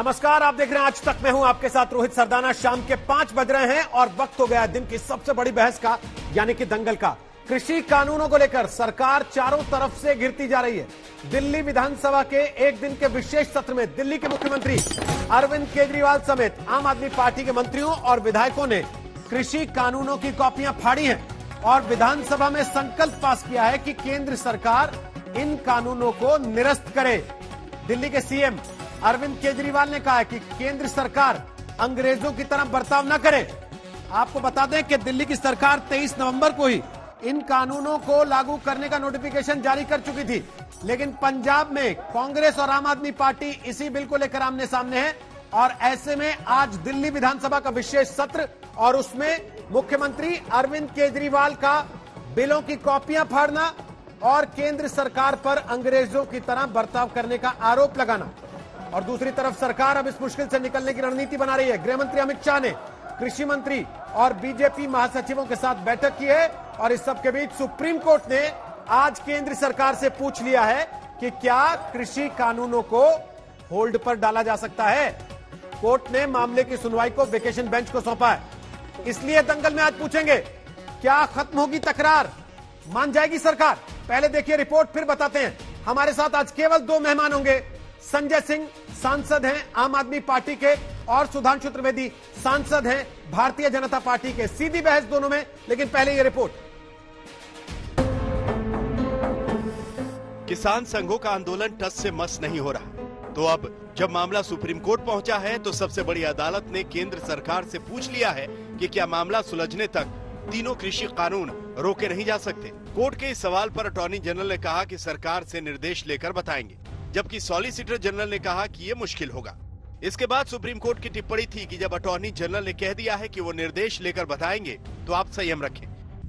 नमस्कार, आप देख रहे हैं आज तक। मैं हूं आपके साथ रोहित सरदाना। शाम के 5 बज रहे हैं और वक्त हो गया है दिन की सबसे बड़ी बहस का, यानी कि दंगल का। कृषि कानूनों को लेकर सरकार चारों तरफ से घिरती जा रही है। दिल्ली विधानसभा के एक दिन के विशेष सत्र में दिल्ली के मुख्यमंत्री अरविंद केजरीवाल समेत आम आदमी पार्टी के मंत्रियों और विधायकों ने कृषि कानूनों की कॉपियां फाड़ी हैं और विधानसभा में संकल्प पास किया है कि केंद्र सरकार इन कानूनों को निरस्त करे। दिल्ली के सीएम अरविंद केजरीवाल ने कहा है कि केंद्र सरकार अंग्रेजों की तरह बर्ताव न करे। आपको बता दें कि दिल्ली की सरकार 23 नवंबर को ही इन कानूनों को लागू करने का नोटिफिकेशन जारी कर चुकी थी, लेकिन पंजाब में कांग्रेस और आम आदमी पार्टी इसी बिल को लेकर आमने सामने है। और ऐसे में आज दिल्ली विधानसभा का विशेष सत्र और उसमें मुख्यमंत्री अरविंद केजरीवाल का बिलों की कॉपियां फाड़ना और केंद्र सरकार पर अंग्रेजों की तरह बर्ताव करने का आरोप लगाना। और दूसरी तरफ सरकार अब इस मुश्किल से निकलने की रणनीति बना रही है। गृह मंत्री अमित शाह ने कृषि मंत्री और बीजेपी महासचिवों के साथ बैठक की है और इस सब के बीच सुप्रीम कोर्ट ने आज केंद्र सरकार से पूछ लिया है कि क्या कृषि कानूनों को होल्ड पर डाला जा सकता है। कोर्ट ने मामले की सुनवाई को वेकेशन बेंच को सौंपा है। इसलिए दंगल में आज पूछेंगे, क्या खत्म होगी तकरार, मान जाएगी सरकार। पहले देखिए रिपोर्ट, फिर बताते हैं। हमारे साथ आज केवल 2 मेहमान होंगे। संजय सिंह सांसद हैं आम आदमी पार्टी के और सुधांशु त्रिवेदी सांसद हैं भारतीय जनता पार्टी के। सीधी बहस दोनों में, लेकिन पहले ये रिपोर्ट। किसान संघों का आंदोलन टस से मस नहीं हो रहा, तो अब जब मामला सुप्रीम कोर्ट पहुंचा है तो सबसे बड़ी अदालत ने केंद्र सरकार से पूछ लिया है कि क्या मामला सुलझने तक तीनों कृषि कानून रोके नहीं जा सकते। कोर्ट के इस सवाल पर अटॉर्नी जनरल ने कहा कि सरकार से निर्देश लेकर बताएंगे, जबकि सॉलिसिटर जनरल ने कहा कि ये मुश्किल होगा। इसके बाद सुप्रीम कोर्ट की टिप्पणी थी कि जब अटॉर्नी जनरल ने कह दिया है कि वो निर्देश लेकर बताएंगे तो आप संयम रखें।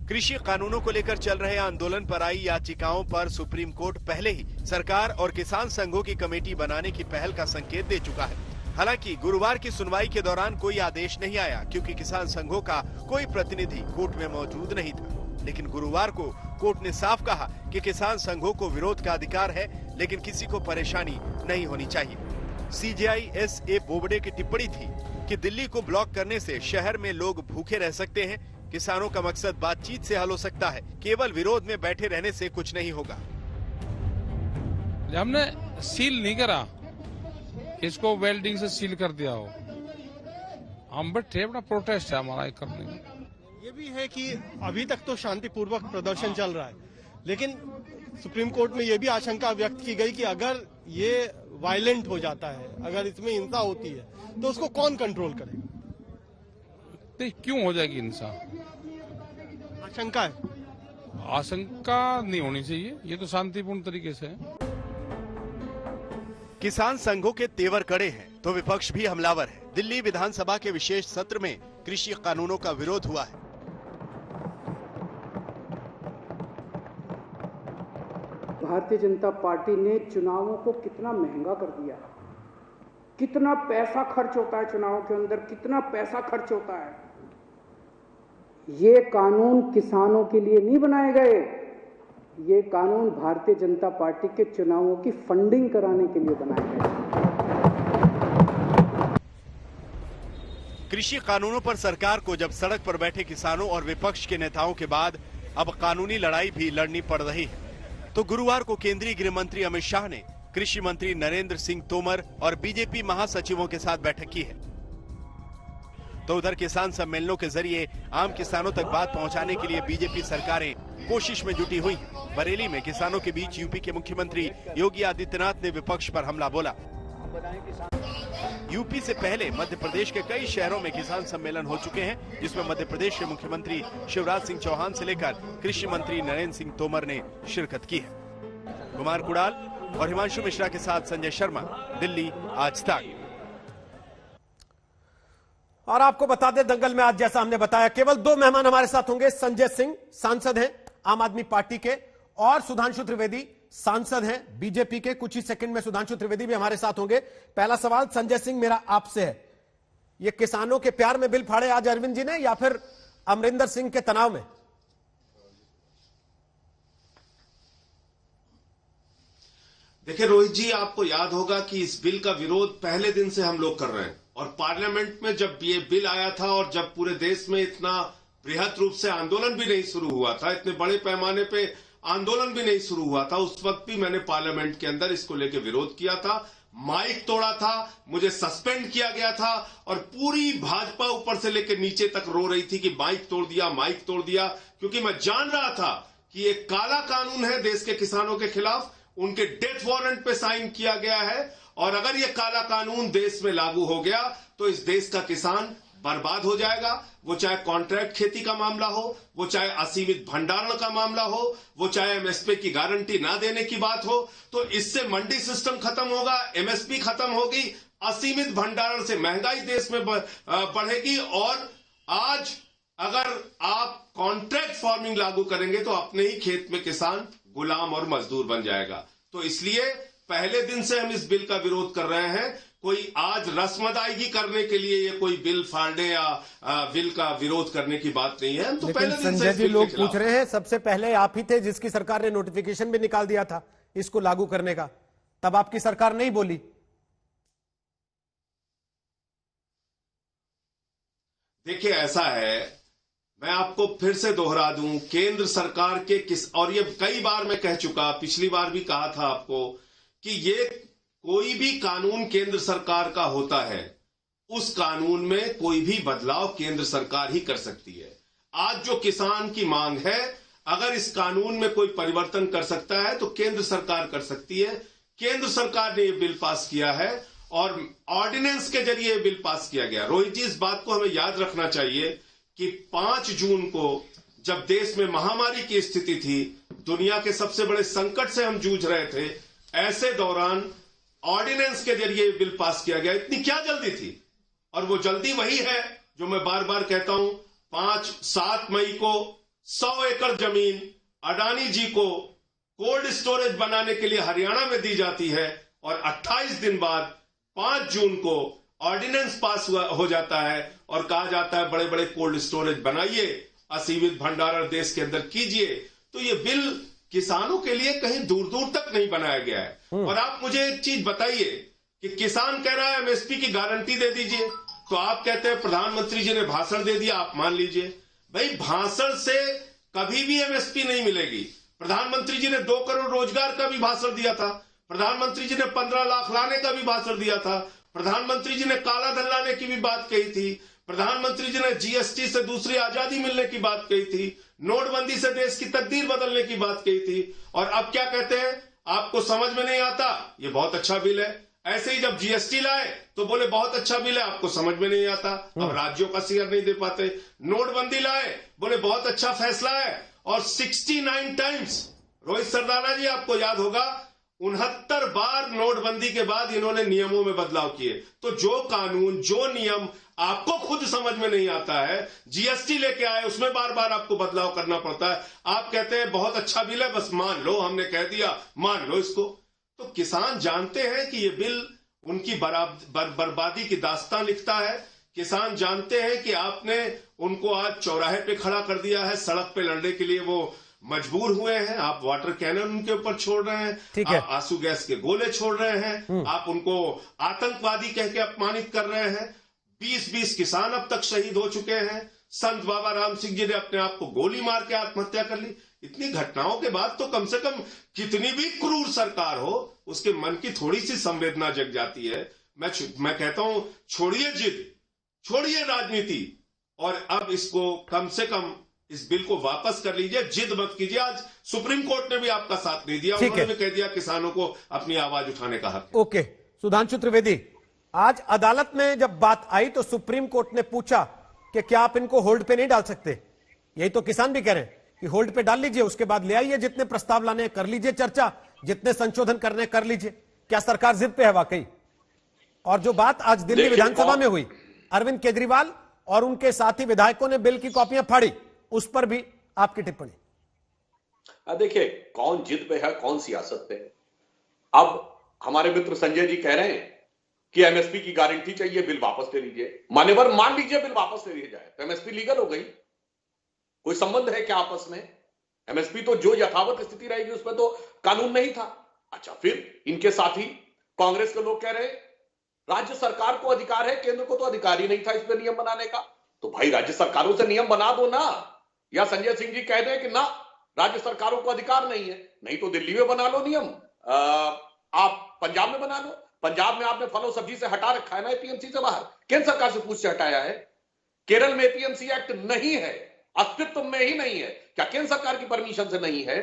कृषि कानूनों को लेकर चल रहे आंदोलन पर आई याचिकाओं पर सुप्रीम कोर्ट पहले ही सरकार और किसान संघों की कमेटी बनाने की पहल का संकेत दे चुका है। हालांकि गुरुवार की सुनवाई के दौरान कोई आदेश नहीं आया, क्योंकि किसान संघों का कोई प्रतिनिधि कोर्ट में मौजूद नहीं था। लेकिन गुरुवार को कोर्ट ने साफ कहा कि किसान संघों को विरोध का अधिकार है, लेकिन किसी को परेशानी नहीं होनी चाहिए। सीजेआई एस.ए. बोबडे की टिप्पणी थी कि दिल्ली को ब्लॉक करने से शहर में लोग भूखे रह सकते हैं। किसानों का मकसद बातचीत से हल हो सकता है, केवल विरोध में बैठे रहने से कुछ नहीं होगा। हमने सील नहीं करा, इसको वेल्डिंग से सील कर दिया हो, हम बैठे, अपना प्रोटेस्ट है हमारा करने में। ये भी है कि अभी तक तो शांतिपूर्वक प्रदर्शन चल रहा है, लेकिन सुप्रीम कोर्ट में ये भी आशंका व्यक्त की गई कि अगर ये वायलेंट हो जाता है, अगर इसमें हिंसा होती है, तो उसको कौन कंट्रोल करेगा। क्यों हो जाएगी हिंसा, आशंका है। आशंका नहीं होनी चाहिए, ये तो शांतिपूर्ण तरीके से है। किसान संघों के तेवर कड़े हैं तो विपक्ष भी हमलावर है। दिल्ली विधानसभा के विशेष सत्र में कृषि कानूनों का विरोध हुआ है। भारतीय जनता पार्टी ने चुनावों को कितना महंगा कर दिया, कितना पैसा खर्च होता है चुनावों के अंदर, कितना पैसा खर्च होता है। ये कानून किसानों के लिए नहीं बनाए गए, ये कानून भारतीय जनता पार्टी के चुनावों की फंडिंग कराने के लिए बनाए गए। कृषि कानूनों पर सरकार को जब सड़क पर बैठे किसानों और विपक्ष के नेताओं के बाद अब कानूनी लड़ाई भी लड़नी पड़ रही है, तो गुरुवार को केंद्रीय गृह मंत्री अमित शाह ने कृषि मंत्री नरेंद्र सिंह तोमर और बीजेपी महासचिवों के साथ बैठक की है। तो उधर किसान सम्मेलनों के जरिए आम किसानों तक बात पहुंचाने के लिए बीजेपी सरकारें कोशिश में जुटी हुई हैं। बरेली में किसानों के बीच यूपी के मुख्यमंत्री योगी आदित्यनाथ ने विपक्ष पर हमला बोला। यूपी से पहले मध्य प्रदेश के कई शहरों में किसान सम्मेलन हो चुके हैं, जिसमें मध्य प्रदेश के मुख्यमंत्री शिवराज सिंह चौहान से लेकर कृषि मंत्री नरेंद्र सिंह तोमर ने शिरकत की है। कुमार कुणाल और हिमांशु मिश्रा के साथ संजय शर्मा, दिल्ली आज तक। और आपको बता दें, दंगल में आज जैसा हमने बताया केवल 2 मेहमान हमारे साथ होंगे। संजय सिंह सांसद हैं आम आदमी पार्टी के और सुधांशु त्रिवेदी सांसद हैं बीजेपी के। कुछ ही सेकंड में सुधांशु त्रिवेदी भी हमारे साथ होंगे। पहला सवाल संजय सिंह मेरा आपसे है, ये किसानों के प्यार में बिल फाड़े आज अरविंद जी ने या फिर अमरिंदर सिंह के तनाव में? देखिए रोहित जी, आपको याद होगा कि इस बिल का विरोध पहले दिन से हम लोग कर रहे हैं और पार्लियामेंट में जब ये बिल आया था और जब पूरे देश में इतना बृहद रूप से आंदोलन भी नहीं शुरू हुआ था, इतने बड़े पैमाने पे आंदोलन भी नहीं शुरू हुआ था, उस वक्त भी मैंने पार्लियामेंट के अंदर इसको लेकर विरोध किया था, माइक तोड़ा था, मुझे सस्पेंड किया गया था और पूरी भाजपा ऊपर से लेकर नीचे तक रो रही थी कि माइक तोड़ दिया, क्योंकि मैं जान रहा था कि ये काला कानून है देश के किसानों के खिलाफ, उनके डेथ वारंट पे साइन किया गया है और अगर ये काला कानून देश में लागू हो गया तो इस देश का किसान बर्बाद हो जाएगा। वो चाहे कॉन्ट्रैक्ट खेती का मामला हो, वो चाहे असीमित भंडारण का मामला हो, वो चाहे एमएसपी की गारंटी ना देने की बात हो, तो इससे मंडी सिस्टम खत्म होगा, एमएसपी खत्म होगी, असीमित भंडारण से महंगाई देश में बढ़ेगी और आज अगर आप कॉन्ट्रैक्ट फार्मिंग लागू करेंगे तो अपने ही खेत में किसान गुलाम और मजदूर बन जाएगा। तो इसलिए पहले दिन से हम इस बिल का विरोध कर रहे हैं। कोई आज रस्म अदायगी करने के लिए ये कोई बिल फाड़ने या बिल का विरोध करने की बात नहीं है। हम तो पहले दिन से संजय जी, लोग पूछ रहे हैं, सबसे पहले आप ही थे जिसकी सरकार ने नोटिफिकेशन भी निकाल दिया था इसको लागू करने का, तब आपकी सरकार नहीं बोली। देखिए ऐसा है, मैं आपको फिर से दोहरा दूं, केंद्र सरकार के और ये कई बार मैं कह चुका, पिछली बार भी कहा था आपको कि ये कोई भी कानून केंद्र सरकार का होता है, उस कानून में कोई भी बदलाव केंद्र सरकार ही कर सकती है। आज जो किसान की मांग है, अगर इस कानून में कोई परिवर्तन कर सकता है तो केंद्र सरकार कर सकती है। केंद्र सरकार ने यह बिल पास किया है और ऑर्डिनेंस के जरिए यह बिल पास किया गया। रोहित जी, इस बात को हमें याद रखना चाहिए कि 5 जून को जब देश में महामारी की स्थिति थी, दुनिया के सबसे बड़े संकट से हम जूझ रहे थे, ऐसे दौरान ऑर्डिनेंस के जरिए बिल पास किया गया। इतनी क्या जल्दी थी? और वो जल्दी वही है जो मैं बार बार कहता हूं, 7 मई को 100 एकड़ जमीन अडानी जी को कोल्ड स्टोरेज बनाने के लिए हरियाणा में दी जाती है और 28 दिन बाद 5 जून को ऑर्डिनेंस पास हो जाता है और कहा जाता है बड़े बड़े कोल्ड स्टोरेज बनाइए, असीमित भंडारण देश के अंदर कीजिए। तो ये बिल किसानों के लिए कहीं दूर दूर तक नहीं बनाया गया है। और आप मुझे एक चीज बताइए कि किसान कह रहा है एमएसपी की गारंटी दे दीजिए, तो आप कहते हैं प्रधानमंत्री जी ने भाषण दे दिया, आप मान लीजिए। भाई, भाषण से कभी भी एमएसपी नहीं मिलेगी। प्रधानमंत्री जी ने 2 करोड़ रोजगार का भी भाषण दिया था, प्रधानमंत्री जी ने 15 लाख लाने का भी भाषण दिया था, प्रधानमंत्री जी ने काला धन लाने की भी बात कही थी, प्रधानमंत्री जी ने जीएसटी से दूसरी आजादी मिलने की बात कही थी, नोटबंदी से देश की तकदीर बदलने की बात कही थी। और अब क्या कहते हैं, आपको समझ में नहीं आता, ये बहुत अच्छा बिल है। ऐसे ही जब जीएसटी लाए तो बोले बहुत अच्छा बिल है, आपको समझ में नहीं आता, अब राज्यों का शेयर नहीं दे पाते। नोटबंदी लाए, बोले बहुत अच्छा फैसला है। और 69 टाइम्स, रोहित सरदाना जी आपको याद होगा, 69 बार नोटबंदी के बाद इन्होंने नियमों में बदलाव किए। तो जो कानून, जो नियम आपको खुद समझ में नहीं आता है, जीएसटी लेके आए, उसमें बार बार आपको बदलाव करना पड़ता है। आप कहते हैं बहुत अच्छा बिल है, बस मान लो, हमने कह दिया, मान लो इसको। तो किसान जानते हैं कि ये बिल उनकी बर्बादी की दास्तान लिखता है। किसान जानते हैं कि आपने उनको आज चौराहे पे खड़ा कर दिया है, सड़क पे लड़ने के लिए वो मजबूर हुए हैं। आप वाटर कैनन उनके ऊपर छोड़ रहे हैं, आप आंसू गैस के गोले छोड़ रहे हैं, आप उनको आतंकवादी कह के अपमानित कर रहे हैं। 20 किसान अब तक शहीद हो चुके हैं। संत बाबा राम सिंह जी ने अपने आप को गोली मार के आत्महत्या कर ली। इतनी घटनाओं के बाद तो कम से कम कितनी भी क्रूर सरकार हो, उसके मन की थोड़ी सी संवेदना जग जाती है। मैं कहता हूं, छोड़िए जिद, छोड़िए राजनीति और अब इसको कम से कम इस बिल को वापस कर लीजिए, जिद मत कीजिए। आज सुप्रीम कोर्ट ने भी आपका साथ नहीं दिया, उन्होंने भी कह दिया किसानों को अपनी आवाज उठाने का हक। ओके, सुधांशु त्रिवेदी, आज अदालत में जब बात आई तो सुप्रीम कोर्ट ने पूछा कि क्या आप इनको होल्ड पे नहीं डाल सकते। यही तो किसान भी कह रहे हैं कि होल्ड पे डाल लीजिए, उसके बाद ले आइए, जितने प्रस्ताव लाने कर लीजिए चर्चा, जितने संशोधन करने कर लीजिए। क्या सरकार जिद पे है वाकई? और जो बात आज दिल्ली विधानसभा में हुई, अरविंद केजरीवाल और उनके साथी विधायकों ने बिल की कॉपियां फाड़ी, उस पर भी आपकी टिप्पणी। देखिए, कौन जिद पे है, कौन सियासत पे है। अब हमारे मित्र संजय जी कह रहे हैं कि एमएसपी की गारंटी चाहिए, बिल वापस ले लीजिए। मान्यवर, मान लीजिए बिल वापस ले लिया जाए तो एमएसपी लीगल हो गई। कोई संबंध है क्या आपस में? एमएसपी तो जो यथावत स्थिति रहेगी उसमें तो कानून नहीं था। अच्छा, फिर इनके साथी कांग्रेस के लोग कह रहे राज्य सरकार को अधिकार है, केंद्र को तो अधिकार ही नहीं था इस पर नियम बनाने का। तो भाई राज्य सरकारों से नियम बना दो ना, या संजय सिंह जी कह दें कि ना राज्य सरकारों को अधिकार नहीं है, नहीं तो दिल्ली में बना लो नियम, आप पंजाब में बना लो। पंजाब में आपने फलों सब्जी से हटा रखा है ना एपीएमसी से बाहर, केंद्र सरकार से पूछ से हटाया है। केरल में एपीएमसी एक्ट नहीं है, अस्तित्व में ही नहीं है, क्या केंद्र सरकार की परमिशन से नहीं है?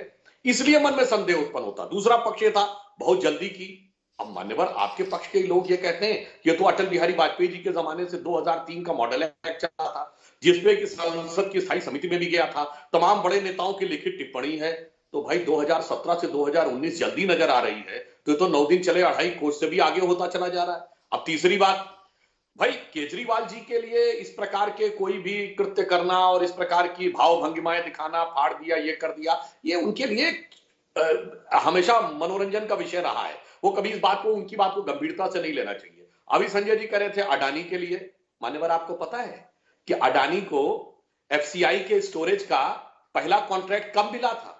इसलिए मन में संदेह उत्पन्न होता। दूसरा पक्ष ये था बहुत जल्दी की। अब मान्यवर आपके पक्ष के लोग ये कहते हैं ये तो अटल बिहारी वाजपेयी जी के जमाने से 2003 का मॉडल एक्ट चला था, जिसपे कि संसद की स्थायी समिति में भी गया था, तमाम बड़े नेताओं की लिखित टिप्पणी है। तो भाई 2017 से 2019 जल्दी नजर आ रही है, तो 9 दिन चले 2.5 कोस से भी आगे होता चला जा रहा है। अब तीसरी बात, भाई केजरीवाल जी के लिए इस प्रकार के कोई भी कृत्य करना और इस प्रकार की भाव भंगिमाएं दिखाना, फाड़ दिया, ये कर दिया, ये उनके लिए हमेशा मनोरंजन का विषय रहा है। वो कभी इस बात को, उनकी बात को गंभीरता से नहीं लेना चाहिए। अभी संजय जी कह रहे थे अडानी के लिए, मान्यवर आपको पता है कि अडानी को एफसीआई के स्टोरेज का पहला कॉन्ट्रैक्ट कब मिला था,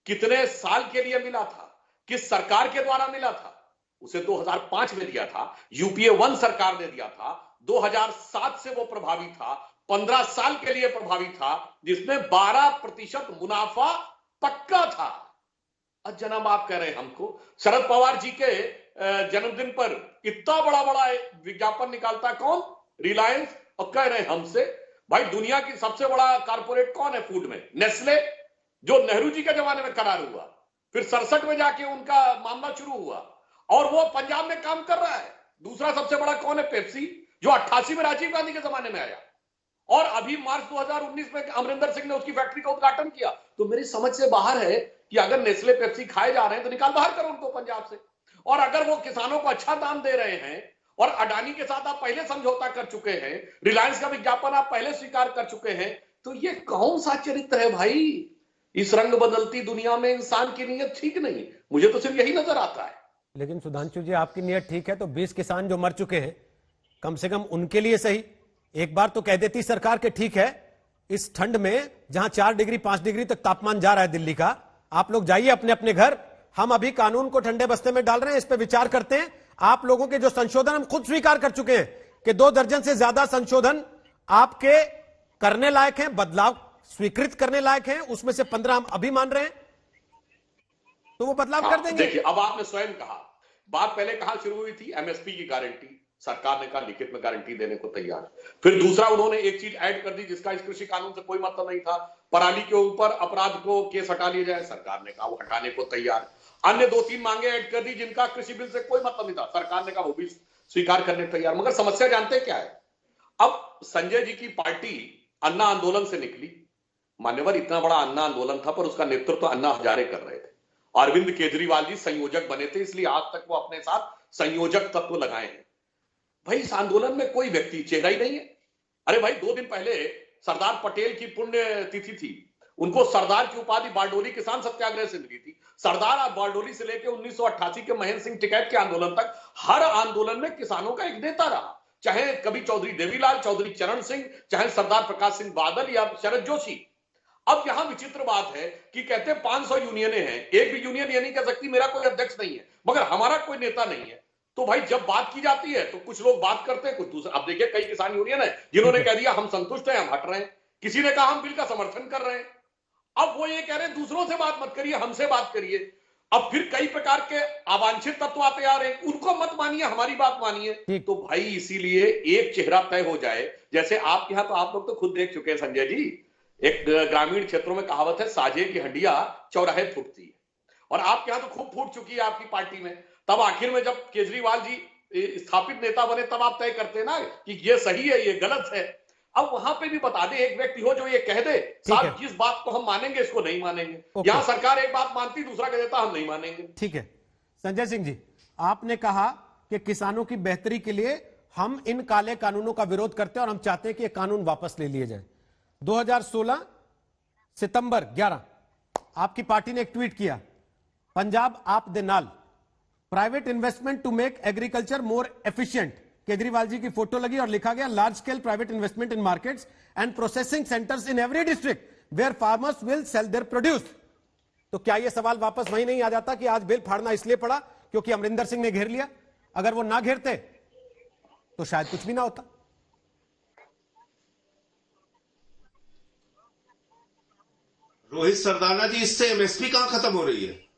कितने साल के लिए मिला था, किस सरकार के द्वारा मिला था? उसे 2005 में दिया था, यूपीए 1 सरकार ने दिया था। 2007 से वो प्रभावी था, 15 साल के लिए प्रभावी था, जिसमें 12% मुनाफा पक्का था। अब जनाब आप कह रहे हैं हमको, शरद पवार जी के जन्मदिन पर इतना बड़ा बड़ा विज्ञापन निकालता कौन? रिलायंस। और कह रहे हैं हमसे, भाई दुनिया की सबसे बड़ा कारपोरेट कौन है फूड में? नेस्ले, जो नेहरू जी के जमाने में करार हुआ, फिर 67 में जाके उनका मामला शुरू हुआ और वो पंजाब में काम कर रहा है। दूसरा सबसे बड़ा कौन है? पेप्सी, जो 88 में राजीव गांधी के जमाने में आया और अभी मार्च 2019 में अमरिंदर सिंह ने उसकी फैक्ट्री का उद्घाटन किया। तो मेरी समझ से बाहर है कि अगर नेस्ले पेप्सी खाए जा रहे हैं तो निकाल बाहर करो उनको पंजाब से। और अगर वो किसानों को अच्छा दाम दे रहे हैं और अडानी के साथ आप पहले समझौता कर चुके हैं, रिलायंस का विज्ञापन आप पहले स्वीकार कर चुके हैं, तो ये कौन सा चरित्र है भाई? इस रंग बदलती दुनिया में इंसान की नीयत ठीक नहीं, मुझे तो सिर्फ यही नजर आता है। लेकिन सुधांशु जी आपकी नीयत ठीक है, तो 20 किसान जो मर चुके हैं कम से कम उनके लिए सही एक बार तो कह देती सरकार के ठीक है, इस ठंड में जहां 4 डिग्री 5 डिग्री तक तापमान जा रहा है दिल्ली का, आप लोग जाइए अपने अपने घर, हम अभी कानून को ठंडे बस्ते में डाल रहे हैं, इस पर विचार करते हैं। आप लोगों के जो संशोधन हम खुद स्वीकार कर चुके हैं कि 2 दर्जन से ज्यादा संशोधन आपके करने लायक हैं, बदलाव स्वीकृत करने लायक हैं, उसमें से 15 हम अभी मान रहे हैं, तो वो बदलाव कर देंगे। देखिए, अब आपने स्वयं कहा, बात पहले कहां शुरू हुई थी? एमएसपी की गारंटी, सरकार ने कहा लिखित में गारंटी देने को तैयार। फिर दूसरा उन्होंने एक चीज ऐड कर दी जिसका इस कृषि कानून से कोई मतलब नहीं था, पराली के ऊपर अपराध को केस हटा लिया जाए, सरकार ने कहा वो हटाने को तैयार। अन्य 2-3 मांगे ऐड कर दी जिनका कृषि बिल से कोई मतलब नहीं था, सरकार ने कहा वो भी स्वीकार करने तैयार। मगर समस्या जानते क्या है? अब संजय जी की पार्टी अन्ना आंदोलन से निकली, मान्यवर इतना बड़ा अन्ना आंदोलन था पर उसका नेतृत्व अन्ना हजारे कर रहे थे, अरविंद केजरीवाल जी संयोजक बने थे, इसलिए आज तक वो अपने साथ संयोजक तत्व लगाए हैं। भाई इस आंदोलन में कोई व्यक्ति चेहरा ही नहीं है। अरे भाई 2 दिन पहले सरदार पटेल की पुण्य तिथि थी, उनको सरदार की उपाधि बारडोली किसान सत्याग्रह से मिली थी। सरदार बारडोली से लेकर 1988 के महेंद्र सिंह टिकैत के आंदोलन तक हर आंदोलन में किसानों का एक नेता रहा, चाहे कभी चौधरी देवीलाल, चौधरी चरण सिंह, चाहे सरदार प्रकाश सिंह बादल या शरद जोशी। अब यहां विचित्र बात है कि कहते 500 यूनियनें हैं, एक भी यूनियन ये नहीं कह सकती मेरा कोई अध्यक्ष नहीं है, मगर हमारा कोई नेता नहीं है। तो भाई जब बात की जाती है तो कुछ लोग बात करते हैं, कुछ दूसरे। अब देखिए कई किसान यूनियन है जिन्होंने कह दिया हम संतुष्ट हैं, हम हट रहे हैं, किसी ने कहा हम बिल का समर्थन कर रहे हैं। अब वो ये कह रहे हैं दूसरों से बात मत करिए, हमसे बात करिए। अब फिर कई प्रकार के अवांछित तत्व आते आ रहे हैं, उनको मत मानिए, हमारी बात मानिए। तो भाई इसीलिए एक चेहरा तय हो जाए। जैसे आपके यहां तो आप लोग तो खुद देख चुके हैं संजय जी, एक ग्रामीण क्षेत्रों में कहावत है साझे की हड्डियां चौराहे फूटती है, और आपके यहां तो खूब फूट चुकी है आपकी पार्टी में। तब आखिर में जब केजरीवाल जी स्थापित नेता बने तब आप तय करते ना कि ये सही है ये गलत है। अब वहां पे भी बता दे एक व्यक्ति हो जो ये कह दे साहब जिस बात को हम मानेंगे इसको नहीं मानेंगे। यहां सरकार एक बात मानती दूसरा कह देता हम नहीं मानेंगे। ठीक है संजय सिंह जी, आपने कहा कि किसानों की बेहतरी के लिए हम इन काले कानूनों का विरोध करते हैं और हम चाहते हैं कि ये कानून वापस ले लिए जाए। 2016 सितंबर 11 आपकी पार्टी ने एक ट्वीट किया, पंजाब आप दे नाल private investment to make agriculture more efficient. Kejriwal ji की फोटो लगी और लिखा गया large scale private investment in markets and processing centres in every district where farmers will sell their produce. तो क्या यह सवाल वापस वही नहीं आ जाता कि आज बिल फाड़ना इसलिए पड़ा क्योंकि अमरिंदर सिंह ने घेर लिया? अगर वो ना घेरते तो शायद कुछ भी ना होता। रोहित सरदाना जी, इससे एमएसपी कहां खत्म हो रही है?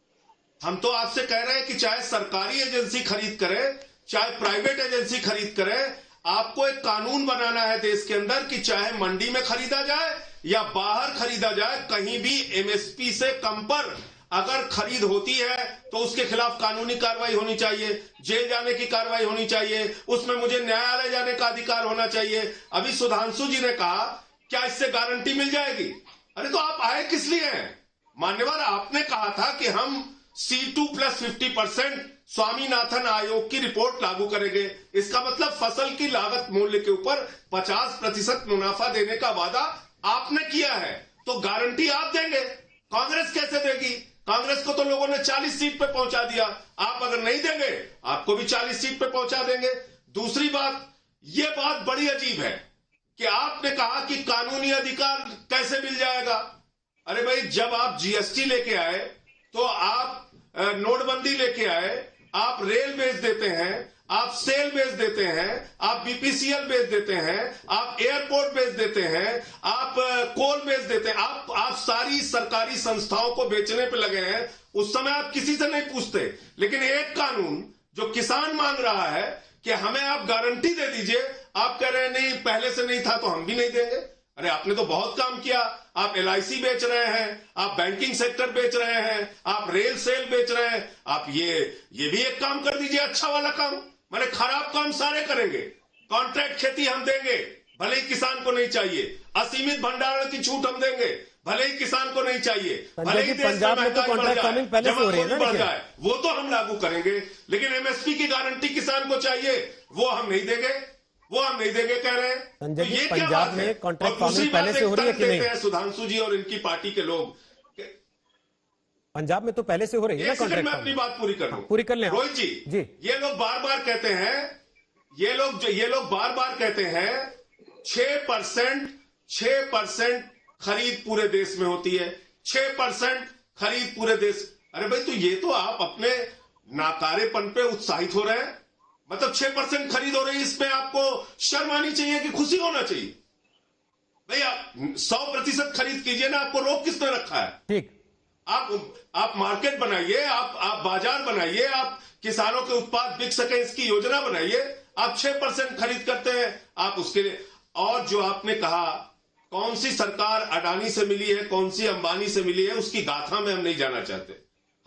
हम तो आपसे कह रहे हैं कि चाहे सरकारी एजेंसी खरीद करे, चाहे प्राइवेट एजेंसी खरीद करे, आपको एक कानून बनाना है देश के अंदर कि चाहे मंडी में खरीदा जाए या बाहर खरीदा जाए, कहीं भी एमएसपी से कम पर अगर खरीद होती है तो उसके खिलाफ कानूनी कार्रवाई होनी चाहिए, जेल जाने की कार्रवाई होनी चाहिए, उसमें मुझे न्यायालय जाने का अधिकार होना चाहिए। अभी सुधांशु जी ने कहा क्या इससे गारंटी मिल जाएगी? अरे तो आप आए किस लिए हैं? मान्यवर, आपने कहा था कि हम C2 + 50% स्वामीनाथन आयोग की रिपोर्ट लागू करेंगे। इसका मतलब फसल की लागत मूल्य के ऊपर 50% मुनाफा देने का वादा आपने किया है, तो गारंटी आप देंगे, कांग्रेस कैसे देगी? कांग्रेस को तो लोगों ने 40 सीट पे पहुंचा दिया, आप अगर नहीं देंगे आपको भी 40 सीट पे पहुंचा देंगे। दूसरी बात, यह बात बड़ी अजीब है कि आपने कहा कि कानूनी अधिकार कैसे मिल जाएगा। अरे भाई, जब आप जीएसटी लेके आए तो आप नोटबंदी लेके आए, आप रेल बेच देते हैं, आप सेल बेच देते हैं, आप बीपीसीएल बेच देते हैं, आप एयरपोर्ट बेच देते हैं, आप कोल बेच देते हैं, आप सारी सरकारी संस्थाओं को बेचने पे लगे हैं। उस समय आप किसी से नहीं पूछते, लेकिन एक कानून जो किसान मांग रहा है कि हमें आप गारंटी दे दीजिए, आप कह रहे हैं नहीं, पहले से नहीं था तो हम भी नहीं देंगे। अरे आपने तो बहुत काम किया, आप LIC बेच रहे हैं, आप बैंकिंग सेक्टर बेच रहे हैं, आप रेल सेल बेच रहे हैं, आप ये भी एक काम कर दीजिए, अच्छा वाला काम। माने खराब काम सारे करेंगे। कॉन्ट्रैक्ट खेती हम देंगे, भले ही किसान को नहीं चाहिए। असीमित भंडारण की छूट हम देंगे, भले ही किसान को नहीं चाहिए। भले ही पंजाब में तो कॉन्ट्रैक्ट फार्मिंग पहले से हो रही है बढ़ जाए, वो तो हम लागू करेंगे, लेकिन MSP की गारंटी किसान को चाहिए, वो हम नहीं देंगे, वो हम नहीं देंगे कह रहे हैं। संजय जी, तो ये क्या पंजाब बात में है? कॉन्ट्रैक्ट और दूसरी फार्मिंग पहले बात से हो रही है कि नहीं? सुधांशु जी और इनकी पार्टी के लोग, पंजाब में तो पहले से हो रही है ना कॉन्ट्रैक्ट। मैं अपनी बात पूरी कर लूं। पूरी कर लें रोहित जी, ये लोग बार बार कहते हैं, ये लोग बार बार कहते हैं 6% खरीद पूरे देश में होती है, 6% खरीद पूरे देश। अरे भाई, तो ये तो आप अपने नाकारेपन पे उत्साहित हो रहे हैं। मतलब 6% खरीद हो रही है, इसमें आपको शर्म आनी चाहिए कि खुशी होना चाहिए? भाई, आप 100% खरीद कीजिए ना, आपको रोक किसने रखा है? ठीक, आप मार्केट बनाइए, आप बाजार बनाइए, आप किसानों के उत्पाद बिक सके इसकी योजना बनाइए। आप 6% खरीद करते हैं, आप उसके लिए। और जो आपने कहा कौन सी सरकार अडानी से मिली है, कौन सी अंबानी से मिली है, उसकी गाथा में हम नहीं जाना चाहते।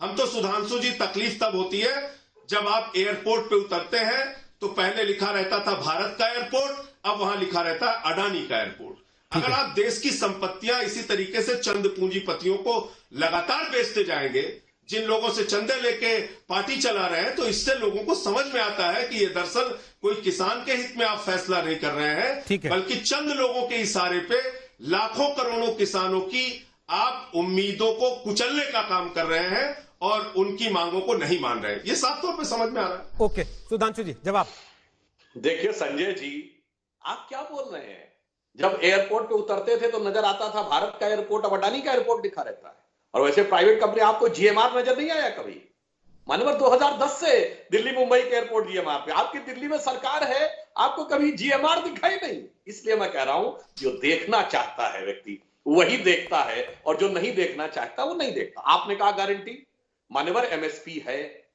हम तो सुधांशु जी, तकलीफ तब होती है जब आप एयरपोर्ट पे उतरते हैं तो पहले लिखा रहता था भारत का एयरपोर्ट, अब वहां लिखा रहता है अडानी का एयरपोर्ट। अगर आप देश की संपत्तियां इसी तरीके से चंद पूंजीपतियों को लगातार बेचते जाएंगे, जिन लोगों से चंदे लेके पार्टी चला रहे हैं, तो इससे लोगों को समझ में आता है कि ये दरअसल कोई किसान के हित में आप फैसला नहीं कर रहे हैं, बल्कि चंद लोगों के इशारे पे लाखों करोड़ों किसानों की आप उम्मीदों को कुचलने का काम कर रहे हैं और उनकी मांगों को नहीं मान रहे हैं। ये साफ तौर पे समझ में आ रहा है। ओके, सुधांशु जी जवाब। देखिए संजय जी, आप क्या बोल रहे हैं? जब एयरपोर्ट पे उतरते थे तो नजर आता था भारत का एयरपोर्ट, अब अडानी का एयरपोर्ट दिखा रहता है। और वैसे प्राइवेट कंपनी, आपको GMR नजर नहीं आया कभी? मानवर 2010 से दिल्ली मुंबई के एयरपोर्ट GMR पे, आपकी दिल्ली में सरकार है, आपको कभी GMR दिखाई नहीं। इसलिए मैं कह रहा हूं, जो देखना चाहता है व्यक्ति वही देखता है, और जो नहीं देखना चाहता वो नहीं देखता। आपने कहा गारंटी, मान्यवर MSP है,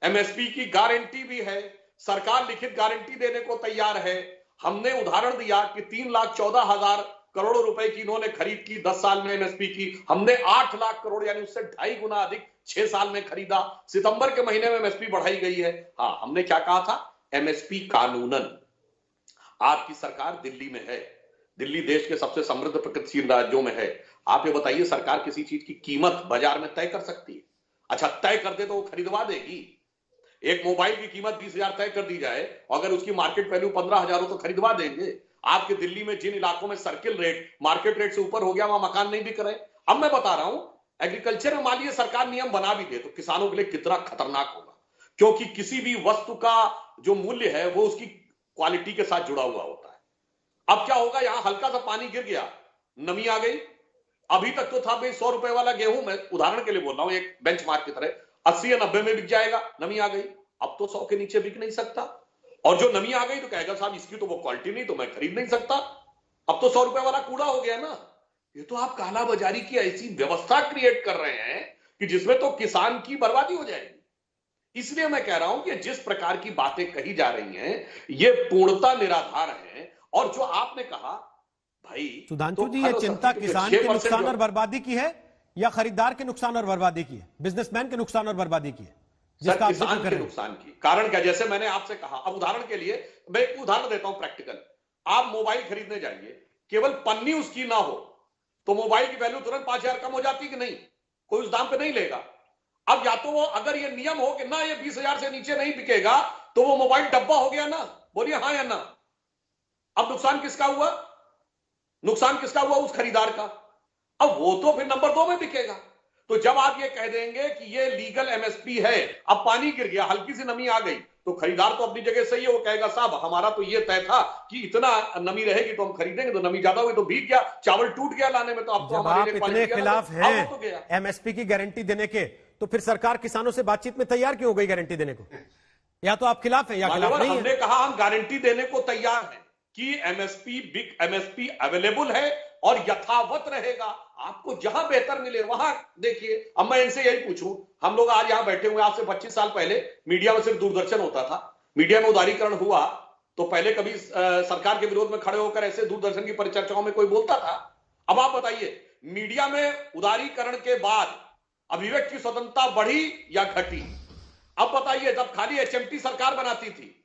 MSP की गारंटी भी है, सरकार लिखित गारंटी देने को तैयार है। हमने उदाहरण दिया कि 3,14,000 करोड़ रुपए की इन्होंने खरीद की 10 साल में MSP की, हमने 8 लाख करोड़ यानी उससे 2.5 गुना अधिक 6 साल में खरीदा। सितंबर के महीने में MSP बढ़ाई गई है। हाँ, हमने क्या कहा था? MSP कानूनन। आपकी सरकार दिल्ली में है, दिल्ली देश के सबसे समृद्ध प्रगतिशील राज्यों में है। आप ये बताइए, सरकार किसी चीज की कीमत बाजार में तय कर सकती है? अच्छा, तय कर दे तो वो खरीदवा देगी। एक मोबाइल की कीमत 20,000 तय कर दी जाए, अगर उसकी मार्केट वैल्यू 15,000 हो तो खरीदवा देंगे। आपके दिल्ली में जिन इलाकों में सर्किल रेट मार्केट रेट से ऊपर हो गया, वहां मकान नहीं बिक रहे। अब मैं बता रहा हूं, एग्रीकल्चर में मान लीजिए सरकार नियम बना भी दे तो किसानों के लिए कितना खतरनाक होगा, क्योंकि किसी भी वस्तु का जो मूल्य है वो उसकी क्वालिटी के साथ जुड़ा हुआ होता है। अब क्या होगा, यहां हल्का सा पानी गिर गया, नमी आ गई, अभी तक तो था भाई 100 रुपए वाला गेहूं, मैं उदाहरण के लिए बोल रहा हूं, एक बेंचमार्क की तरह 80 या 90 में बिक जाएगा, नमी आ गई, अब तो 100 के नीचे बिक नहीं सकता। और जो नमी आ गई तो कहेगा साहब इसकी तो वो क्वालिटी नहीं, तो मैं खरीद नहीं सकता, अब तो 100 रुपए वाला कूड़ा हो गया ना। ये तो आप काला बाजारी की ऐसी व्यवस्था क्रिएट कर रहे हैं कि जिसमें तो किसान की बर्बादी हो जाएगी। इसलिए मैं कह रहा हूं कि जिस प्रकार की बातें कही जा रही हैं ये पूर्णता निराधार है। और जो आपने कहा भाई, सुधांशु तो जी, ये चिंता किसान के नुकसान और बर्बादी की है या खरीदार के नुकसान और बर्बादी की है, बिजनेसमैन के नुकसान और बर्बादी की है? सर, किसान के नुकसान की। कारण क्या, जैसे मैंने आपसे कहा, अब उदाहरण के लिए मैं एक उदाहरण देता हूं प्रैक्टिकल। आप मोबाइल खरीदने जाइए, केवल पन्नी उसकी ना हो तो मोबाइल की वैल्यू तुरंत 5,000 कम हो जाती कि नहीं? कोई उस दाम पे नहीं लेगा। अब या तो वो अगर ये नियम हो कि ना ये 20,000 से नीचे नहीं बिकेगा तो वो मोबाइल डब्बा हो गया ना, बोलिए हां या ना। अब नुकसान किसका हुआ? नुकसान किसका हुआ? उस खरीदार का। अब वो तो फिर नंबर 2 में बिकेगा। तो जब आप ये कह देंगे कि ये लीगल एमएसपी है, अब पानी गिर गया, हल्की सी नमी आ गई, तो खरीदार तो अपनी जगह सही है, वो कहेगा साहब हमारा तो ये तय था कि इतना नमी रहेगी तो हम खरीदेंगे, तो नमी ज्यादा हुई तो भीग गया, चावल टूट गया लाने में, तो अब तो हमारे लिए इतने खिलाफ हैं तो गया। एमएसपी की गारंटी देने के, तो फिर सरकार किसानों से बातचीत में तैयार क्यों हो गई गारंटी देने को? या तो आप खिलाफ हैं या खिलाफ नहीं है। हमने कहा हम गारंटी देने को तैयार हैं कि एमएसपी अवेलेबल है और यथावत रहेगा। आपको जहां बेहतर मिले वहां देखिए। अब मैं इनसे यही पूछूं, हम लोग आज यहां बैठे हुए, आज से 25 साल पहले मीडिया में सिर्फ दूरदर्शन होता था। मीडिया में उदारीकरण हुआ तो पहले कभी सरकार के विरोध में खड़े होकर ऐसे दूरदर्शन की परिचर्चाओं में कोई बोलता था? अब आप बताइए, मीडिया में उदारीकरण के बाद अभिव्यक्ति की स्वतंत्रता बढ़ी या घटी? अब बताइए, जब खाली एचएमटी सरकार बनाती थी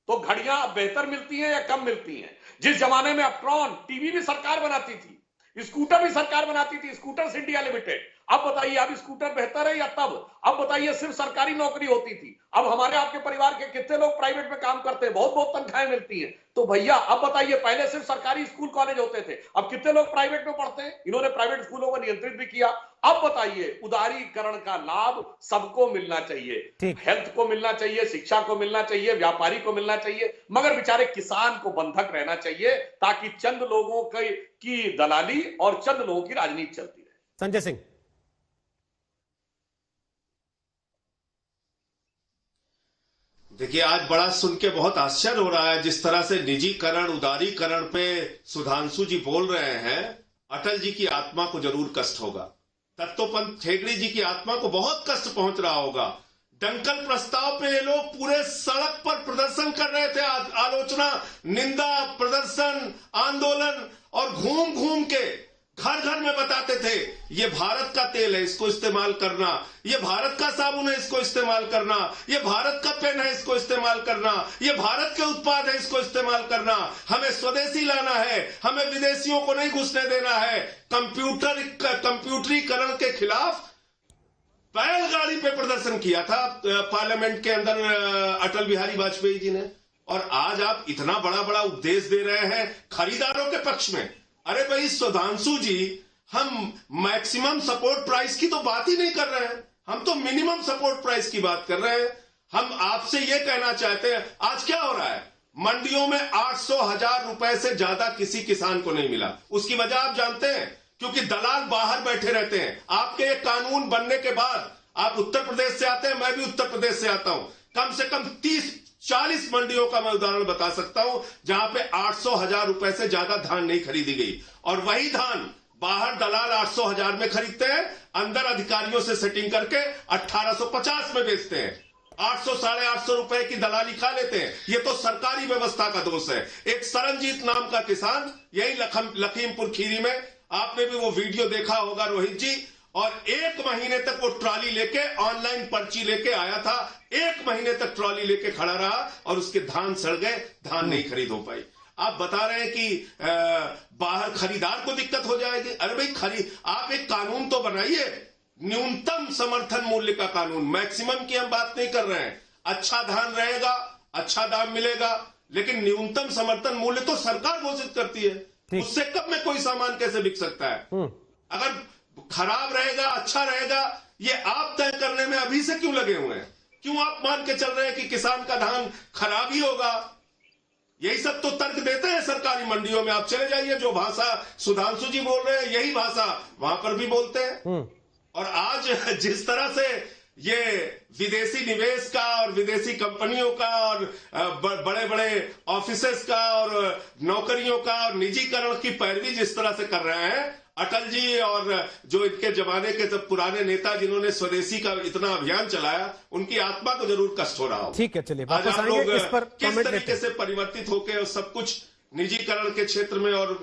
तो घड़ियां अब बेहतर मिलती हैं या कम मिलती हैं? जिस जमाने में अपट्रॉन टीवी भी सरकार बनाती थी, स्कूटर भी सरकार बनाती थी, स्कूटर्स इंडिया लिमिटेड, अब बताइए अब स्कूटर बेहतर है या तब? अब बताइए, सिर्फ सरकारी नौकरी होती थी, अब हमारे आपके परिवार के कितने लोग प्राइवेट में काम करते हैं, बहुत बहुत तनख्वाहें मिलती हैं। तो भैया अब बताइए, पहले सिर्फ सरकारी स्कूल कॉलेज होते थे, अब कितने लोग प्राइवेट में पढ़ते हैं? इन्होंने प्राइवेट स्कूलों को नियंत्रित भी किया। अब बताइए, उदारीकरण का लाभ सबको मिलना चाहिए, हेल्थ को मिलना चाहिए, शिक्षा को मिलना चाहिए, व्यापारी को मिलना चाहिए, मगर बेचारे किसान को बंधक रहना चाहिए ताकि चंद लोगों की दलाली और चंद लोगों की राजनीति चलती रहे। संजय सिंह, देखिए, आज बड़ा सुन के बहुत आश्चर्य हो रहा है जिस तरह से निजीकरण, उदारीकरण पे सुधांशु जी बोल रहे हैं। अटल जी की आत्मा को जरूर कष्ट होगा, दत्तोपंत ठेंगड़ी जी की आत्मा को बहुत कष्ट पहुंच रहा होगा। दंगल प्रस्ताव पे ये लोग पूरे सड़क पर प्रदर्शन कर रहे थे, आलोचना, निंदा, प्रदर्शन, आंदोलन, और घूम घूम के घर घर में बताते थे ये भारत का तेल है, इसको इस्तेमाल करना, ये भारत का साबुन है, इसको इस्तेमाल करना, ये भारत का पेन है, इसको इस्तेमाल करना, ये भारत के उत्पाद है, इसको इस्तेमाल करना, हमें स्वदेशी लाना है, हमें विदेशियों को नहीं घुसने देना है। कंप्यूटरीकरण के खिलाफ बैलगाड़ी पे प्रदर्शन किया था पार्लियामेंट के अंदर अटल बिहारी वाजपेयी जी ने। और आज आप इतना बड़ा बड़ा उपदेश दे रहे हैं खरीदारों के पक्ष में। अरे भाई सुधांशु जी, हम मैक्सिमम सपोर्ट प्राइस की तो बात ही नहीं कर रहे हैं, हम तो मिनिमम सपोर्ट प्राइस की बात कर रहे हैं। हम आपसे यह कहना चाहते हैं, आज क्या हो रहा है, मंडियों में 800,000 रुपए से ज्यादा किसी किसान को नहीं मिला। उसकी वजह आप जानते हैं, क्योंकि दलाल बाहर बैठे रहते हैं। आपके ये कानून बनने के बाद, आप उत्तर प्रदेश से आते हैं, मैं भी उत्तर प्रदेश से आता हूं, कम से कम 30-40 मंडियों का मैं उदाहरण बता सकता हूं जहां पे 800,000 रुपए से ज्यादा धान नहीं खरीदी गई। और वही धान बाहर दलाल 800,000 में खरीदते हैं, अंदर अधिकारियों से सेटिंग करके 1850 में बेचते हैं। 800-850 रुपए की दलाली खा लेते हैं। ये तो सरकारी व्यवस्था का दोष है। एक सरनजीत नाम का किसान यही लखीमपुर खीरी में, आपने भी वो वीडियो देखा होगा रोहित जी, और 1 महीने तक वो ट्रॉली लेके, ऑनलाइन पर्ची लेके आया था, 1 महीने तक ट्रॉली लेके खड़ा रहा और उसके धान सड़ गए, धान नहीं खरीद हो पाई। आप बता रहे हैं कि बाहर खरीदार को दिक्कत हो जाएगी। अरे भाई, आप एक कानून तो बनाइए, न्यूनतम समर्थन मूल्य का कानून, मैक्सिमम की हम बात नहीं कर रहे हैं। अच्छा धान रहेगा, अच्छा दाम मिलेगा, लेकिन न्यूनतम समर्थन मूल्य तो सरकार घोषित करती है। उससे कम में कोई सामान कैसे बिक सकता है? अगर खराब रहेगा, अच्छा रहेगा, ये आप तय करने में अभी से क्यों लगे हुए हैं? क्यों आप मान के चल रहे हैं कि किसान का धान खराब ही होगा? यही सब तो तर्क देते हैं सरकारी मंडियों में। आप चले जाइए, जो भाषा सुधांशु जी बोल रहे हैं यही भाषा वहां पर भी बोलते हैं। और आज जिस तरह से ये विदेशी निवेश का और विदेशी कंपनियों का और बड़े बड़े ऑफिसेस का और नौकरियों का और निजीकरण की पैरवी जिस तरह से कर रहे हैं अटल जी और जो इनके जमाने के सब पुराने नेता जिन्होंने स्वदेशी का इतना अभियान चलाया, उनकी आत्मा को जरूर कष्ट हो रहा हो। ठीक है, चलिए आज वापस आप लोग आएंगे इस पर किस तरीके से परिवर्तित होकर सब कुछ निजीकरण के क्षेत्र में और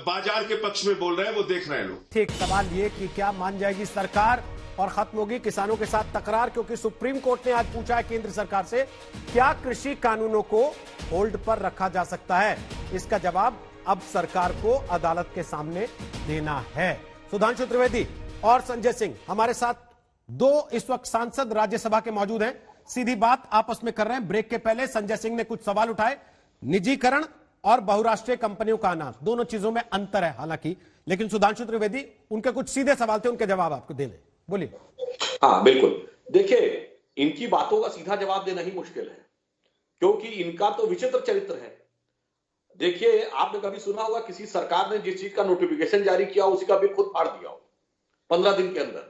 बाजार के पक्ष में बोल रहे हैं, वो देख रहे हैं लोग। ठीक, सवाल ये कि क्या मान जाएगी सरकार और खत्म होगी किसानों के साथ तकरार, क्योंकि सुप्रीम कोर्ट ने आज पूछा है केंद्र सरकार से क्या कृषि कानूनों को होल्ड पर रखा जा सकता है। इसका जवाब अब सरकार को अदालत के सामने देना है। सुधांशु त्रिवेदी और संजय सिंह हमारे साथ दो इस वक्त सांसद राज्यसभा के मौजूद हैं, सीधी बात आपस में कर रहे हैं। ब्रेक के पहले संजय सिंह ने कुछ सवाल उठाए, निजीकरण और बहुराष्ट्रीय कंपनियों का आना, दोनों चीजों में अंतर है हालांकि, लेकिन सुधांशु त्रिवेदी उनके कुछ सीधे सवाल थे, उनके जवाब आपको देने, बोलिए। हाँ बिल्कुल, देखिए इनकी बातों का सीधा जवाब देना ही मुश्किल है, क्योंकि इनका तो विचित्र चरित्र है। देखिए, आपने कभी सुना होगा किसी सरकार ने जिस चीज का नोटिफिकेशन जारी किया उसी का बिल खुद फाड़ दिया हो 15 दिन के अंदर?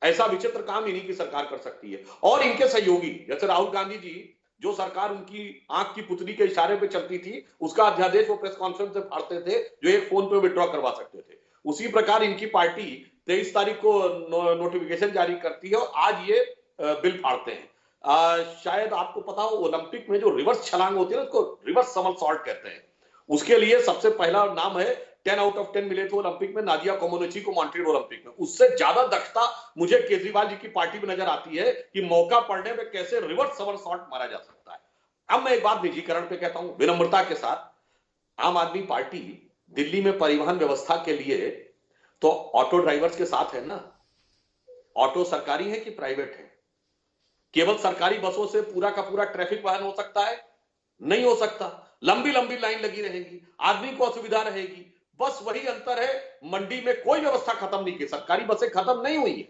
ऐसा विचित्र काम इन्हीं की सरकार कर सकती है। और इनके सहयोगी जैसे राहुल गांधी जी, जो सरकार उनकी आंख की पुतली के इशारे पे चलती थी, उसका अध्यादेश वो प्रेस कॉन्फ्रेंस से फाड़ते थे जो एक फोन पे विड्रॉ करवा सकते थे। उसी प्रकार इनकी पार्टी 23 तारीख को नोटिफिकेशन जारी करती है और आज ये बिल फाड़ते हैं। शायद आपको पता हो, ओलंपिक में जो रिवर्स छलांग होती है ना, उसको रिवर्स समरसॉल्ट कहते हैं। उसके लिए सबसे पहला नाम है 10 आउट ऑफ 10 मिले थे ओलंपिक में नादिया कोमानोची को मॉन्ट्रियल ओलंपिक में। उससे ज्यादा दक्षता मुझे केजरीवाल जी की पार्टी में नजर आती है कि मौका पड़ने पे कैसे रिवर्स समरसॉल्ट मारा जा सकता है। अब मैं एक बात निजीकरण पे कहता हूं विनम्रता के साथ, आम आदमी पार्टी दिल्ली में परिवहन व्यवस्था के लिए तो ऑटो ड्राइवर्स के साथ है ना। ऑटो सरकारी है कि प्राइवेट है? केवल सरकारी बसों से पूरा का पूरा ट्रैफिक वहन हो सकता है? नहीं हो सकता। लंबी लंबी लाइन लगी रहेगी, आदमी को असुविधा रहेगी। बस वही अंतर है, मंडी में कोई व्यवस्था खत्म नहीं की, सरकारी बसें खत्म नहीं हुई है,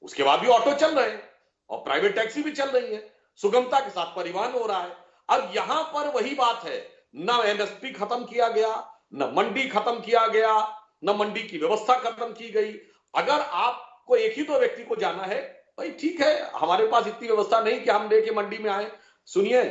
उसके बाद भी ऑटो चल रहे हैं और प्राइवेट टैक्सी भी चल रही है, सुगमता के साथ परिवहन हो रहा है। अब यहां पर वही बात है, न एमएसपी खत्म किया गया, न मंडी खत्म किया गया, न मंडी की व्यवस्था खत्म की गई। अगर आपको एक ही दो व्यक्ति को जाना है, भाई ठीक है, हमारे पास इतनी व्यवस्था नहीं कि हम लेके मंडी में आए। सुनिए,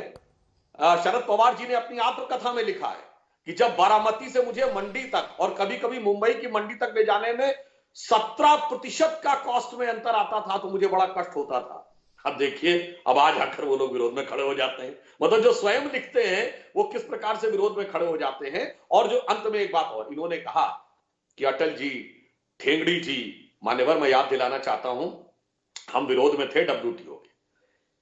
शरद पवार जी ने अपनी आत्मकथा में लिखा है कि जब बारामती से मुझे मंडी तक और कभी कभी मुंबई की मंडी तक ले जाने में 17% का कॉस्ट में अंतर आता था तो मुझे बड़ा कष्ट होता था। अब देखिए, अब आज आकर वो लोग विरोध में खड़े हो जाते हैं। मतलब जो स्वयं लिखते हैं वो किस प्रकार से विरोध में खड़े हो जाते हैं। और जो अंत में एक बात और, इन्होंने कहा कि अटल जी, ठेंगड़ी जी, मान्यवर मैं याद दिलाना चाहता हूं, हम विरोध में थे WTO के।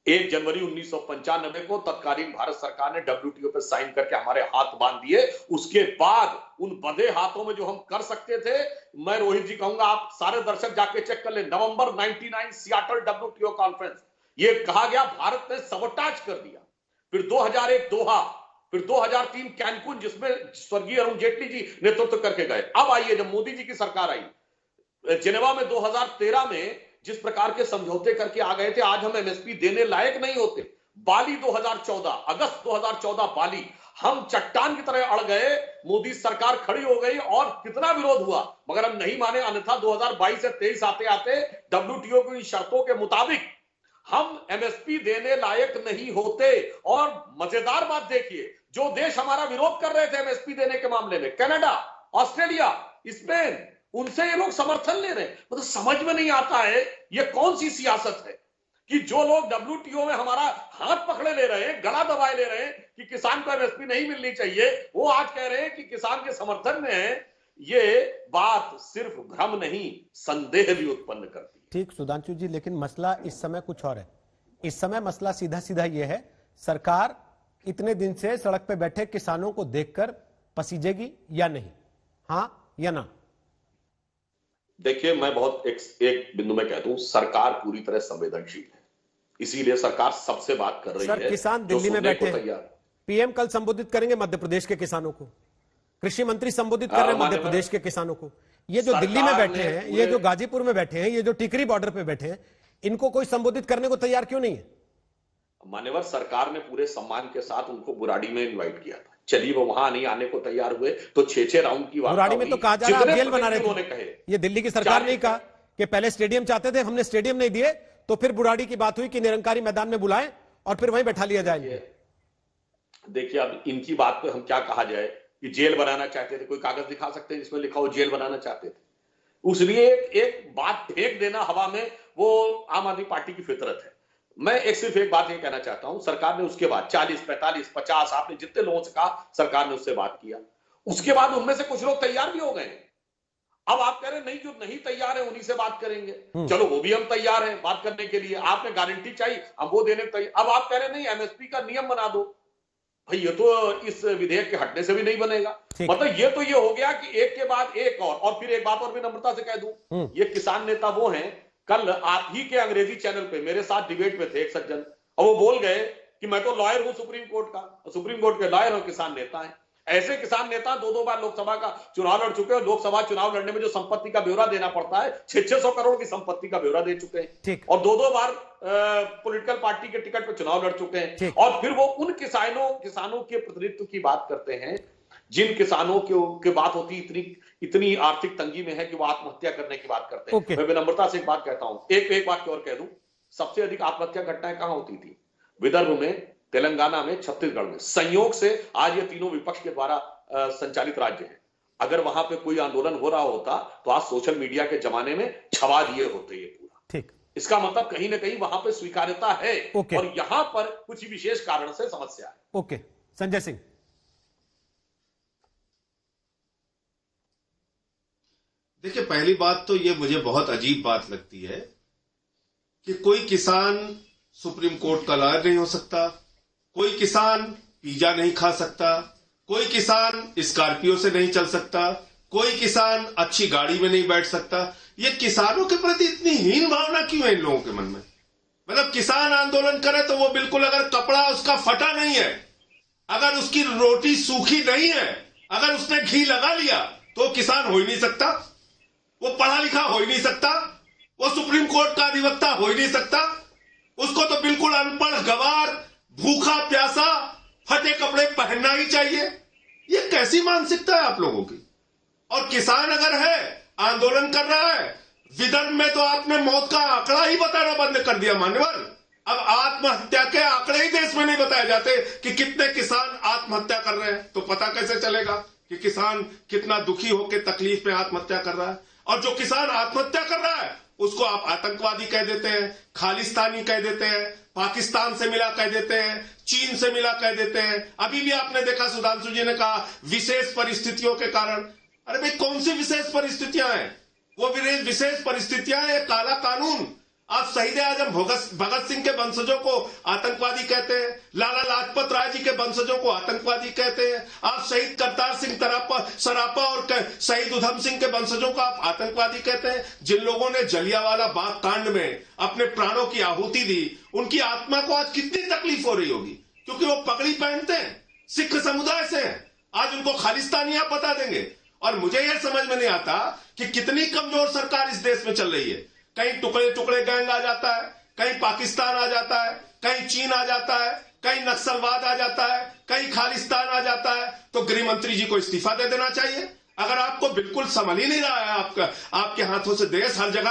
1 जनवरी 1995 को तत्कालीन भारत सरकार ने WTO पे साइन करके हमारे हाथ बांध दिए। उसके बाद उन बंधे हाथों में जो हम कर सकते थे, मैं रोहित जी कहूंगा, आप सारे दर्शक जाके चेक कर ले, नवंबर 99 सियाटल WTO कॉन्फ्रेंस, ये कहा गया भारत ने सबोटाज कर दिया। फिर 2001 दोहा, फिर 2003 कैनकुन, जिसमें स्वर्गीय अरुण जेटली जी नेतृत्व करके गए। अब आइए, जब मोदी जी की सरकार आई, जिनेवा में 2013 में जिस प्रकार के समझौते करके आ गए थे, आज हम एमएसपी देने लायक नहीं होते। बाली 2014, अगस्त 2014 बाली, हम चट्टान की तरह अड़ गए, मोदी सरकार खड़ी हो गई और कितना विरोध हुआ, मगर हम नहीं माने। अन्यथा 2022 से 23 आते आते WTO की शर्तों के मुताबिक हम एमएसपी देने लायक नहीं होते। और मजेदार बात देखिए, जो देश हमारा विरोध कर रहे थे एमएसपी देने के मामले में, कनाडा, ऑस्ट्रेलिया, स्पेन, उनसे ये लोग समर्थन ले रहे हैं। मतलब समझ में नहीं आता है ये कौन सी सियासत है कि जो लोग WTO में हमारा हाथ पकड़े ले रहे हैं, गला दबाए ले रहे हैं कि किसान को एमएसपी नहीं मिलनी चाहिए, वो आज कह रहे हैं कि किसान के समर्थन में है। ये बात सिर्फ भ्रम नहीं, संदेह भी उत्पन्न करती है। ठीक सुधांशु जी, लेकिन मसला इस समय कुछ और है। इस समय मसला सीधा सीधा यह है, सरकार इतने दिन से सड़क पे बैठे किसानों को देखकर पसीजेगी या नहीं, हाँ या ना? देखिए, मैं बहुत एक बिंदु में कहता हूं, सरकार पूरी तरह संवेदनशील है, इसीलिए सरकार सबसे बात कर रही है। किसान दिल्ली में बैठे हैं, पीएम कल संबोधित करेंगे मध्य प्रदेश के किसानों को, कृषि मंत्री संबोधित कर रहे हैं मध्य प्रदेश के किसानों को। ये जो दिल्ली में बैठे हैं, ये जो गाजीपुर में बैठे हैं, ये जो टिकरी बॉर्डर पे बैठे हैं, इनको कोई संबोधित करने को तैयार क्यों नहीं है? मान्यवर सरकार ने पूरे सम्मान के साथ उनको बुराड़ी में इनवाइट किया था, चलिए वो वहां नहीं आने को तैयार हुए तो 6 राउंड की बुराड़ी में तो कहा जा रहा है जेल बना रहे थे। ये दिल्ली की सरकार ने कहा कि पहले स्टेडियम चाहते थे, हमने स्टेडियम नहीं दिए, तो फिर बुराड़ी की बात हुई कि निरंकारी मैदान में बुलाएं और फिर वहीं बैठा लिया जाए। देखिए अब इनकी बात पे हम क्या कहा जाए कि जेल बनाना चाहते थे, कोई कागज दिखा सकते हैं जिसमें लिखा हो जेल बनाना चाहते थे? उसलिए एक बात फेंक देना हवा में वो आम आदमी पार्टी की फितरत है। मैं सिर्फ एक बात ये कहना चाहता हूं, सरकार ने उसके बाद 40, 45, 50 आपने जितने लोगों से कहा सरकार ने उससे बात किया, उसके बाद उनमें से कुछ लोग तैयार भी हो गए हैं। अब आप कह रहे हैं नहीं, जो नहीं तैयार है उन्हीं से बात करेंगे, चलो वो भी हम तैयार हैं बात करने के लिए, आपने गारंटी चाहिए हम वो देने तैयार। अब आप कह रहे हैं नहीं एमएसपी का नियम बना दो, भाई ये तो इस विधेयक के हटने से भी नहीं बनेगा। मतलब ये तो ये हो गया कि एक के बाद एक और फिर एक बात और भी नम्रता से कह दूं, ये किसान नेता वो हैं, कल आप ही के अंग्रेजी चैनल पे मेरे साथ डिबेट में थे एक सज्जन, और वो बोल गए कि मैं तो लॉयर हूं सुप्रीम कोर्ट का, सुप्रीम कोर्ट के लॉयर और किसान नेता हैं। ऐसे किसान नेता 2-2 बार लोकसभा का चुनाव लड़ चुके हैं, लोकसभा चुनाव लड़ने में जो संपत्ति का ब्यौरा देना पड़ता है 600 करोड़ की संपत्ति का ब्यौरा दे चुके हैं, और 2-2 बार पॉलिटिकल पार्टी के टिकट पर चुनाव लड़ चुके हैं। और फिर वो उन किसानों के प्रतिनिधित्व की बात करते हैं जिन किसानों की बात होती इतनी आर्थिक तंगी में है कि वो आत्महत्या करने की बात करते हैं। मैं विनम्रता से एक बात कहता हूं, एक बात और कह दूं, सबसे अधिक आत्महत्या घटनाएं कहां होती थी? विदर्भ में, तेलंगाना में, छत्तीसगढ़ में। संयोग से आज ये तीनों विपक्ष के द्वारा संचालित राज्य हैं। अगर वहां पे कोई आंदोलन हो रहा होता तो आज सोशल मीडिया के जमाने में छवा दिए होते ये पूरा। ठीक, इसका मतलब कहीं ना कहीं वहां पे स्वीकार्यता है और यहां पर कुछ विशेष कारण से समस्या है। ओके, संजय सिंह। देखिए, पहली बात तो ये मुझे बहुत अजीब बात लगती है कि कोई किसान सुप्रीम कोर्ट का लॉयर नहीं हो सकता, कोई किसान पिज्जा नहीं खा सकता, कोई किसान स्कॉर्पियो से नहीं चल सकता, कोई किसान अच्छी गाड़ी में नहीं बैठ सकता। ये किसानों के प्रति इतनी हीन भावना क्यों है इन लोगों के मन में? मतलब किसान आंदोलन करे तो वो बिल्कुल, अगर कपड़ा उसका फटा नहीं है, अगर उसकी रोटी सूखी नहीं है, अगर उसने घी लगा लिया तो किसान हो ही नहीं सकता, वो पढ़ा लिखा हो ही नहीं सकता, वो सुप्रीम कोर्ट का अधिवक्ता हो ही नहीं सकता। उसको तो बिल्कुल अनपढ़, गवार, भूखा प्यासा, फटे कपड़े पहनना ही चाहिए। ये कैसी मानसिकता है आप लोगों की? और किसान अगर है, आंदोलन कर रहा है, विदर्भ में तो आपने मौत का आंकड़ा ही बताना बंद कर दिया मान्यवर। अब आत्महत्या के आंकड़े ही देश में नहीं बताए जाते कि कितने किसान आत्महत्या कर रहे हैं, तो पता कैसे चलेगा कि किसान कितना दुखी होकर तकलीफ में आत्महत्या कर रहा है? और जो किसान आत्महत्या कर रहा है उसको आप आतंकवादी कह देते हैं, खालिस्तानी कह देते हैं, पाकिस्तान से मिला कह देते हैं, चीन से मिला कह देते हैं। अभी भी आपने देखा सुधांशु जी ने कहा विशेष परिस्थितियों के कारण। अरे भाई, कौन सी विशेष परिस्थितियां हैं? वो विशेष परिस्थितियां हैं काला कानून। आप शहीद आजम भगत सिंह के वंशजों को आतंकवादी कहते हैं, लाला लाजपत राय जी के वंशजों को आतंकवादी कहते हैं, आप शहीद करतार सिंह सरापा और शहीद उधम सिंह के वंशजों को आप आतंकवादी कहते हैं। जिन लोगों ने जलियांवाला बाग कांड में अपने प्राणों की आहुति दी, उनकी आत्मा को आज कितनी तकलीफ हो रही होगी, क्योंकि वो पगड़ी पहनते हैं, सिख समुदाय से हैं। आज उनको खालिस्तानी आप बता देंगे। और मुझे यह समझ में नहीं आता कि कितनी कमजोर सरकार इस देश में चल रही है। कहीं टुकड़े टुकड़े गैंग आ जाता है, कहीं पाकिस्तान आ जाता है, कहीं चीन आ जाता है, कहीं नक्सलवाद आ जाता है, कहीं खालिस्तान आ जाता है। तो गृह मंत्री जी को इस्तीफा दे देना चाहिए। अगर आपको बिल्कुल संभल ही नहीं रहा है आपके हाथों से देश, हर जगह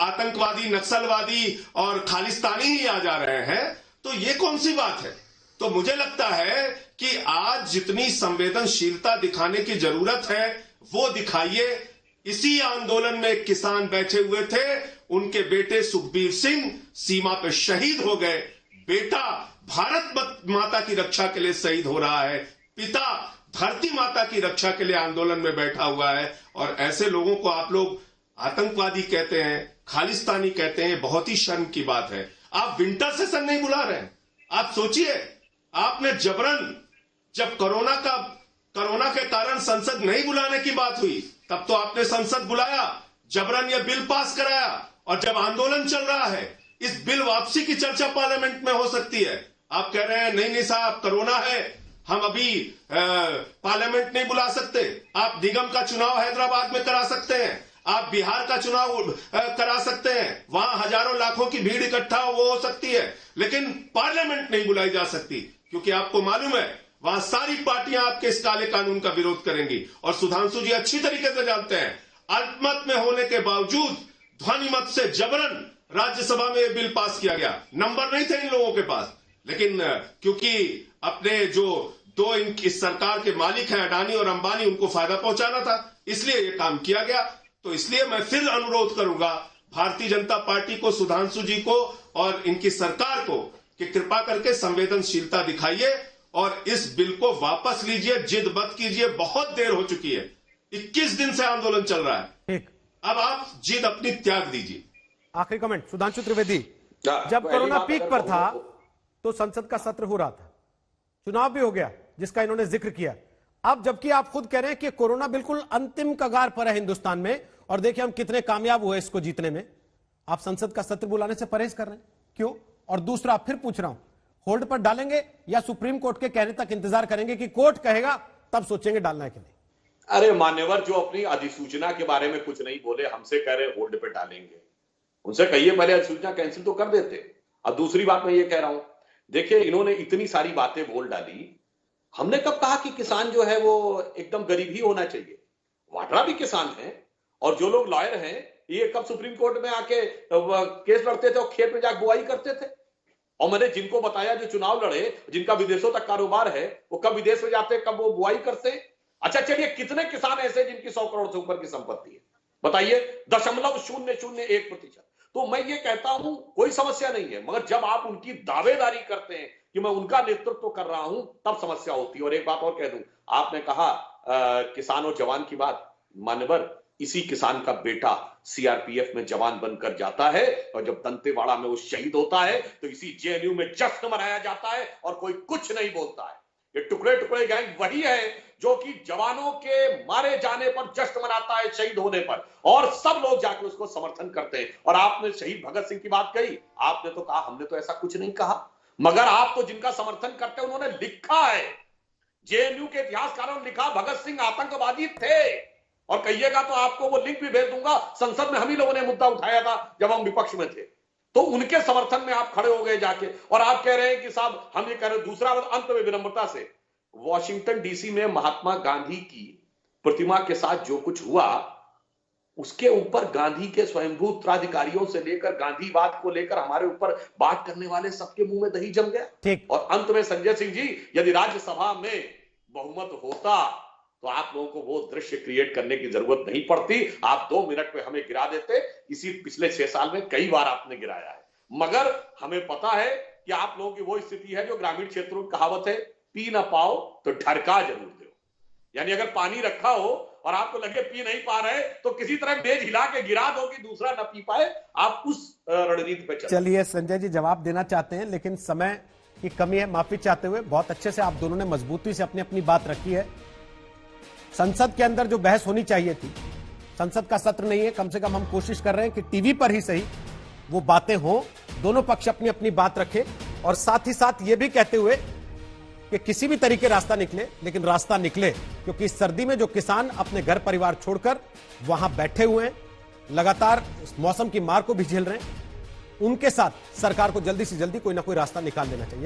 आतंकवादी, नक्सलवादी और खालिस्तानी ही आ जा रहे हैं, तो ये कौन सी बात है? तो मुझे लगता है कि आज जितनी संवेदनशीलता दिखाने की जरूरत है वो दिखाइए। इसी आंदोलन में एक किसान बैठे हुए थे, उनके बेटे सुखबीर सिंह सीमा पे शहीद हो गए। बेटा भारत माता की रक्षा के लिए शहीद हो रहा है, पिता धरती माता की रक्षा के लिए आंदोलन में बैठा हुआ है, और ऐसे लोगों को आप लोग आतंकवादी कहते हैं, खालिस्तानी कहते हैं। बहुत ही शर्म की बात है। आप विंटर सेशन नहीं बुला रहे हैं। आप सोचिए, आपने जबरन, जब कोरोना के कारण संसद नहीं बुलाने की बात हुई, तब तो आपने संसद बुलाया, जबरन यह बिल पास कराया, और जब आंदोलन चल रहा है, इस बिल वापसी की चर्चा पार्लियामेंट में हो सकती है। आप कह रहे हैं नहीं साहब, कोरोना है, हम अभी पार्लियामेंट नहीं बुला सकते। आप निगम का चुनाव हैदराबाद में करा सकते हैं, आप बिहार का चुनाव करा सकते हैं, वहां हजारों लाखों की भीड़ इकट्ठा हो सकती है, लेकिन पार्लियामेंट नहीं बुलाई जा सकती, क्योंकि आपको मालूम है वहां सारी पार्टियां आपके इस काले कानून का विरोध करेंगी। और सुधांशु जी अच्छी तरीके से जानते हैं, अल्पमत में होने के बावजूद ध्वनि मत से जबरन राज्यसभा में यह बिल पास किया गया। नंबर नहीं थे इन लोगों के पास, लेकिन क्योंकि अपने जो दो इस सरकार के मालिक हैं अडानी और अंबानी, उनको फायदा पहुंचाना था, इसलिए यह काम किया गया। तो इसलिए मैं फिर अनुरोध करूंगा भारतीय जनता पार्टी को, सुधांशु जी को और इनकी सरकार को कि कृपा करके संवेदनशीलता दिखाइए और इस बिल को वापस लीजिए, जिद मत कीजिए, बहुत देर हो चुकी है, 21 दिन से आंदोलन चल रहा है। ठीक, अब आप जिद अपनी त्याग दीजिए। आखिरी कमेंट सुधांशु त्रिवेदी, जब कोरोना पीक पर था तो संसद का सत्र हो रहा था, चुनाव भी हो गया जिसका इन्होंने जिक्र किया। अब जबकि आप खुद कह रहे हैं कि कोरोना बिल्कुल अंतिम कगार पर है हिंदुस्तान में, और देखिए हम कितने कामयाब हुए इसको जीतने में, आप संसद का सत्र बुलाने से परहेज कर रहे हैं, क्यों? और दूसरा फिर पूछ रहा हूं, होल्ड पर डालेंगे या सुप्रीम कोर्ट के कहने तक इंतजार करेंगे कि कोर्ट कहेगा तब सोचेंगे डालना है कि नहीं? अरे मान्यवर, जो अपनी अधिसूचना के बारे में कुछ नहीं बोले, हमसे कह रहे होल्ड पे डालेंगे, उनसे कहिए पहले अधिसूचना कैंसिल तो कर देते। और दूसरी बात मैं ये कह रहा हूं, देखिए इन्होंने इतनी सारी बातें बोल डाली, हमने कब कहा कि किसान जो है वो एकदम गरीब ही होना चाहिए? वाड्रा भी किसान है, और जो लोग लॉयर हैं ये कब सुप्रीम कोर्ट में आके केस लड़ते थे और खेत में जाकर बुआई करते थे? और मैंने जिनको बताया जो चुनाव लड़े, जिनका विदेशों तक कारोबार है, वो कब विदेश में जाते, कब वो बुआई करते? अच्छा चलिए, कितने किसान ऐसे जिनकी 100 करोड़ से ऊपर की संपत्ति है, बताइए? 0.001%। तो मैं ये कहता हूं कोई समस्या नहीं है, मगर जब आप उनकी दावेदारी करते हैं कि मैं उनका नेतृत्व कर रहा हूं, तब समस्या होती है। और एक बात और कह दूं, आपने कहा किसान और जवान की बात, मान्यवर, इसी किसान का बेटा सीआरपीएफ में जवान बनकर जाता है, और जब दंतेवाड़ा में वो शहीद होता है तो इसी जेएनयू में जश्न मनाया जाता है और कोई कुछ नहीं बोलता है। ये टुकड़े टुकड़े गैंग वही है जो कि जवानों के मारे जाने पर जश्न मनाता है, शहीद होने पर, और सब लोग जाकर उसको समर्थन करते हैं। और आपने शहीद भगत सिंह की बात कही, आपने तो कहा हमने तो ऐसा कुछ नहीं कहा, मगर आप तो जिनका समर्थन करते हैं उन्होंने लिखा है, जेएनयू के इतिहासकारों ने लिखा भगत सिंह आतंकवादी थे। और कहिएगा तो आपको वो लिंक भी भेज दूंगा, संसद में हम ही लोगों ने मुद्दा उठाया था जब हम विपक्ष में थे, तो उनके समर्थन में आप खड़े हो गए जाके, और आप कह रहे हैं कि साहब हम ये कह रहे हैं। दूसरा अंत में विनम्रता से, वॉशिंगटन डीसी में महात्मा गांधी की प्रतिमा के साथ जो कुछ हुआ, उसके ऊपर गांधी के स्वयंभू उत्तराधिकारियों से लेकर गांधीवाद को लेकर हमारे ऊपर बात करने वाले सबके मुंह में दही जम गया। और अंत में संजय सिंह जी, यदि राज्यसभा में बहुमत होता तो आप लोगों को वो दृश्य क्रिएट करने की जरूरत नहीं पड़ती, आप 2 मिनट में हमें गिरा देते। इसी पिछले 6 साल में कई बार आपने गिराया है, मगर हमें पता है कि आप लोगों की वो स्थिति है जो ग्रामीण क्षेत्रों की कहावत है, पी ना पाओ तो ढड़का जरूर दो। यानी अगर पानी रखा हो और आपको लगे पी नहीं पा रहे, तो किसी तरह मेज हिला के गिरा दो कि दूसरा न पी पाए, आप उस रणनीति पे चलिए संजय जी जवाब देना चाहते हैं, लेकिन समय की कमी है, माफी चाहते हुए। बहुत अच्छे से आप दोनों ने मजबूती से अपनी अपनी बात रखी है। संसद के अंदर जो बहस होनी चाहिए थी, संसद का सत्र नहीं है, कम से कम हम कोशिश कर रहे हैं कि टीवी पर ही सही वो बातें हो, दोनों पक्ष अपनी अपनी बात रखें, और साथ ही साथ ये भी कहते हुए कि किसी भी तरीके रास्ता निकले, लेकिन रास्ता निकले, क्योंकि इस सर्दी में जो किसान अपने घर परिवार छोड़कर वहां बैठे हुए हैं, लगातार मौसम की मार को भी झेल रहे हैं, उनके साथ सरकार को जल्दी से जल्दी कोई ना कोई रास्ता निकाल देना चाहिए।